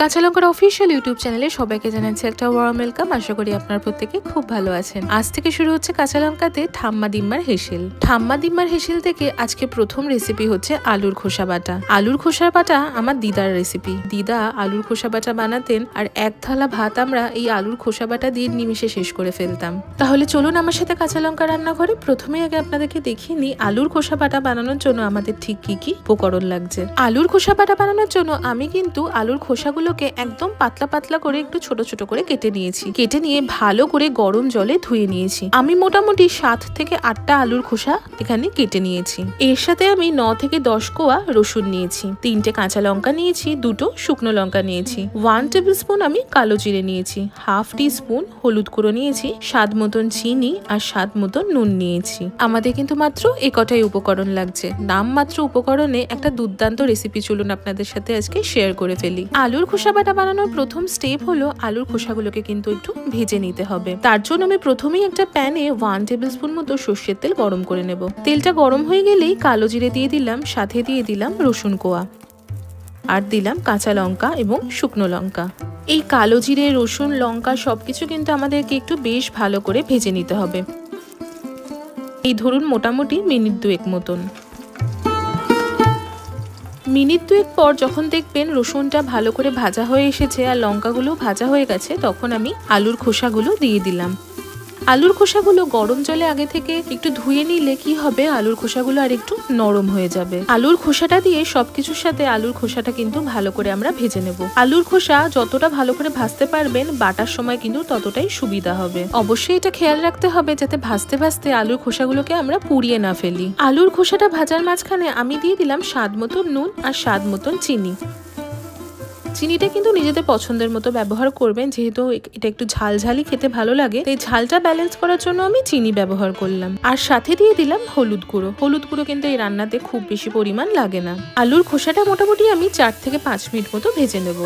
কাঁচা লঙ্কার official YouTube চ্যানেলে সবাইকে জানাচ্ছি একটা ওয়ার্ম ওয়েলকাম। আশা করি আপনারা প্রত্যেকে খুব ভালো আছেন। আজ থেকে শুরু হচ্ছে কাঁচা লঙ্কাতে ঠাম্মা দিম্মার হেসেল। ঠাম্মা দিম্মার হেসেল থেকে আজকে প্রথম রেসিপি হচ্ছে আলুর খোসা বাটা। আলুর খোসা বাটা আমার দিদার রেসিপি। দিদা আলুর খোসা বাটা বানাতেন আর এক থালা ভাত আমরা এই আলুর খোসা বাটা দিয়ে নিমিশে শেষ করে ফেলতাম। তাহলে চলুন আমার সাথে কাঁচা লঙ্কা রান্নাঘরে। প্রথমে আগে আপনাদেরকে দেখিয়ে নিই আলুর খোসা বাটা বানানোর জন্য আমাদের ঠিক কি কি উপকরণ লাগছে। আলুর খোসা বাটা বানানোর জন্য আমি কিন্তু আলুর খোসাগুলোকে একদম পাতলা পাতলা করে একটু ছোট ছোট করে কেটে নিয়েছি। কেটে নিয়ে ভালো করে গরম জলে ধুয়ে নিয়েছি। আমি মোটামুটি 7 থেকে 8টা আলুর খোসা এখানে কেটে নিয়েছি। এর সাথে আমি 9 থেকে 10 কোয়া রসুন নিয়েছি, 3টে কাঁচা লঙ্কা নিয়েছি, 2টো শুকনো লঙ্কা নিয়েছি, 1 টেবিল স্পুন আমি কালো জিরে নিয়েছি, হাফ টি স্পুন হলুদ গুঁড়ো নিয়েছি, স্বাদ মতন চিনি আর স্বাদ মতন নুন নিয়েছি। আমাদের কিন্তু মাত্র এই কটাই উপকরণ লাগছে। নাম মাত্র উপকরণে একটা দুর্দান্ত রেসিপি চলুন আপনাদের সাথে আজকে শেয়ার করে ফেলি। আলুর খোসা বাটা বানানোর প্রথম স্টেপ হলো আলুর খোসাগুলোকে কিন্তু একটু ভেজে নিতে হবে। তার জন্য আমি প্রথমেই একটা প্যানে 1 টেবিল স্পুন মতো সর্ষের তেল গরম করে নেব। তেলটা গরম হয়ে গেলেই কালো জিরে দিয়ে দিলাম, সাথে দিয়ে দিলাম রসুন কোয়া আর দিলাম কাঁচা লঙ্কা এবং শুকনো লঙ্কা। এই কালো জিরে, রসুন, লঙ্কা সবকিছু কিন্তু আমাদেরকে একটু বেশ ভালো করে ভেজে নিতে হবে। এই ধরুন মোটামুটি মিনিট 2 মতন। মিনিট 2 পর যখন দেখবেন রসুনটা ভালো করে ভাজা হয়ে এসেছে আর লঙ্কাগুলো ভাজা হয়ে গেছে, তখন আমি আলুর খোসাগুলো দিয়ে দিলাম। আলুর খোসাগুলো গরম জলে আগে থেকে একটু ধুয়ে নিলে কি হবে, আলুর খোসাগুলো আর একটু নরম হয়ে যাবে। আলুর খোসাটা দিয়ে সবকিছুর সাথে আলুর খোসাটা কিন্তু ভালো করে আমরা ভেজে নেব। আলুর খোসা যতটা ভালো করে ভাজতে পারবেন বাটার সময় কিন্তু ততটাই সুবিধা হবে। অবশ্যই এটা খেয়াল রাখতে হবে যাতে ভাজতে ভাজতে আলুর খোসাগুলোকে আমরা পুড়িয়ে না ফেলি। আলুর খোসাটা ভাজার মাঝখানে আমি দিয়ে দিলাম স্বাদ মতন নুন আর স্বাদ মতন চিনি। চিনিটা কিন্তু নিজেদের পছন্দের মতো ব্যবহার করবেন, যেহেতু এটা একটু ঝালঝালি খেতে ভালো লাগে, তাই ঝালটা ব্যালেন্স করার জন্য আমি চিনি ব্যবহার করলাম। আর সাথে দিয়ে দিলাম হলুদ গুঁড়ো। হলুদ গুঁড়ো কিন্তু এই রান্নাতে খুব বেশি পরিমাণ লাগে না। আলুর খোসাটা মোটামুটি আমি 4 থেকে 5 মিনিট মতো ভেজে নেব।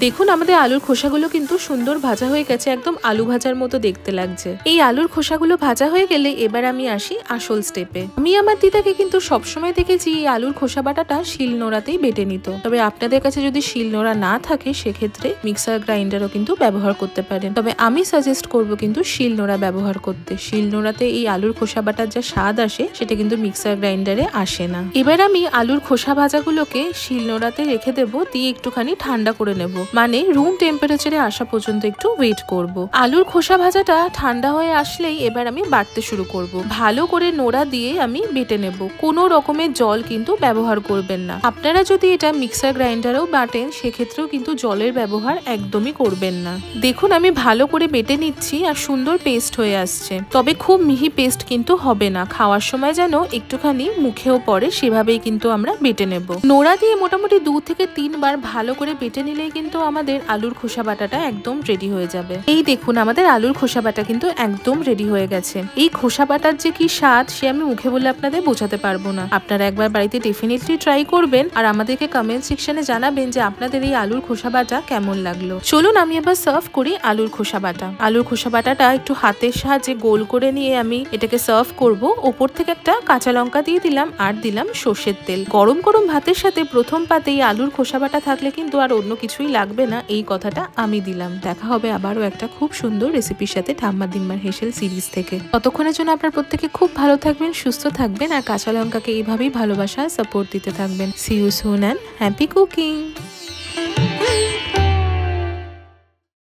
দেখুন আমাদের আলুর খোসাগুলো কিন্তু সুন্দর ভাজা হয়ে গেছে, একদম আলু ভাজার মতো দেখতে লাগছে। এই আলুর খোসাগুলো ভাজা হয়ে গেলে এবার আমি আসি আসল স্টেপে। আমি আমার দিদাকে কিন্তু সবসময় দেখেছি এই আলুর খোসা বাটাটা শিলনোড়াতেই বেটে নিত। তবে আপনাদের কাছে যদি শিলনোড়া না থাকে সেক্ষেত্রে মিক্সার গ্রাইন্ডারও কিন্তু ব্যবহার করতে পারেন। তবে আমি সাজেস্ট করব কিন্তু শিলনোড়া ব্যবহার করতে। শিলনোড়াতে এই আলুর খোসা বাটার যা স্বাদ আসে সেটা কিন্তু মিক্সার গ্রাইন্ডারে আসে না। এবার আমি আলুর খোসা ভাজাগুলোকে শিলনোড়াতে রেখে দেবো, দিয়ে একটুখানি ঠান্ডা করে নেব। মানে রুম টেম্পারেচারে আসা পর্যন্ত একটু ওয়েট করব। আলুর খোসা ভাজাটা ঠান্ডা হয়ে আসলেই এবার আমি বাটতে শুরু করব। ভালো করে নোড়া দিয়ে আমি বেটে নেব। কোনো রকমের জল কিন্তু ব্যবহার করবেন না। আপনারা যদি এটা মিক্সার গ্রাইন্ডারেও বাটেন সেক্ষেত্রেও কিন্তু জলের ব্যবহার একদমই করবেন না। দেখুন আমি ভালো করে বেটে নিচ্ছি আর সুন্দর পেস্ট হয়ে আসছে। তবে খুব মিহি পেস্ট কিন্তু হবে না, খাওয়ার সময় যেন একটুখানি মুখেও পড়ে সেভাবেই কিন্তু আমরা বেটে নেব। নোড়া দিয়ে মোটামুটি 2 থেকে 3 বার ভালো করে বেটে নিলেই কিন্তু আমাদের আলুর খোসা বাটাটা একদম রেডি হয়ে যাবে। এই দেখুন আমাদের আলুর খোসা বাটা কিন্তু একদম রেডি হয়ে গেছে। এই খোসা বাটার যে কি স্বাদ সে আমি মুখে বলে আপনাদের বোঝাতে পারবো না। আপনারা একবার বাড়িতে ডেফিনেটলি ট্রাই করবেন আর আমাদেরকে কমেন্ট সেকশনে জানাবেন যে আপনাদের এই আলুর খোসা বাটা কেমন লাগলো। চলুন আমি এবার সার্ভ করি আলুর খোসা বাটা। আলুর খোসা বাটাটা একটু হাতের সাহায্যে গোল করে নিয়ে আমি এটাকে সার্ভ করব। ওপর থেকে একটা কাঁচা লঙ্কা দিয়ে দিলাম আর দিলাম সর্ষের তেল। গরম গরম ভাতের সাথে প্রথম পাতেই আলুর খোসা বাটা থাকলে কিন্তু আর অন্য কিছুই লাগবে না, এই কথাটা আমি দিলাম। দেখা হবে আবারও একটা খুব সুন্দর রেসিপির সাথে ঠাম্মা দিম্মার হেসেল সিরিজ থেকে। ততক্ষণের জন্য আপনার প্রত্যেকে খুব ভালো থাকবেন, সুস্থ থাকবেন আর কাঁচা লঙ্কাকে এইভাবেই ভালোবাসা সাপোর্ট দিতে থাকবেন। See you soon and happy cooking.